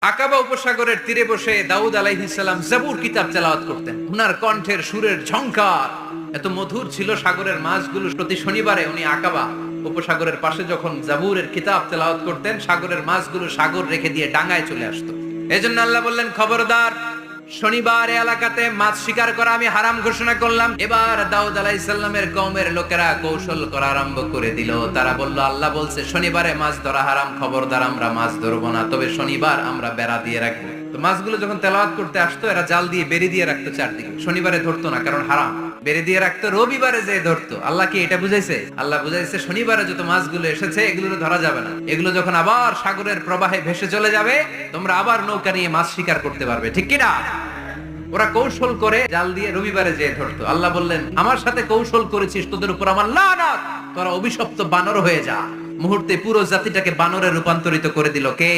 আকাবা উপসাগরের তীরে বসে দাউদ আলাইহিস সালাম জাবুর কিতাব তেলাওয়াত করতেন। উনার কণ্ঠের সুরের ঝংকার এত মধুর ছিল, সাগরের মাছগুলো প্রতি শনিবারে উনি আকাবা উপসাগরের পাশে যখন জাবুরের কিতাব তেলাওয়াত করতেন, সাগরের মাছগুলো সাগর রেখে দিয়ে ডাঙায় চলে আসতো। এজন্য আল্লাহ বললেন, খবরদার, শনিবার এলাকাতে মাছ শিকার করা আমি হারাম ঘোষণা করলাম। এবার দাউদ আলাইহিস সালামের কওমের লোকেরা কৌশল করা আরম্ভ করে দিল। তারা বলল, আল্লাহ বলছে শনিবারে মাছ ধরা হারাম, খবরদার আমরা মাছ ধরবো না, তবে শনিবার আমরা বেড়া দিয়ে রাখবো। তো মাছগুলো যখন তেলাওয়াত করতে আসতো, এরা জাল দিয়ে বেরি দিয়ে রাখতো চারদিকে, শনিবারে ধরতো না, কারণ হারাম। বেরি দিয়ে রাখতো, রবিবারে যে ধরতো। আল্লাহ কি এটা বুঝাইছে? আল্লাহ বুঝাইছে শনিবারে যত মাছগুলো এসেছে এগুলো ধরা যাবে না, এগুলো যখন আবার সাগরের প্রবাহে ভেসে চলে যাবে, তোমরা আবার নৌকা নিয়ে মাছ শিকার করতে পারবে, ঠিক কিনা? ওরা কৌশল করে জাল দিয়ে রবিবারে যে ধরতো। আল্লাহ বললেন, আমার সাথে কৌশল করেছিস, তোদের উপর আমার লানত, তোরা অভিশপ্ত বানর হয়ে যা। মুহূর্তে পুরো জাতিটাকে বানরে রূপান্তরিত করে দিল কে?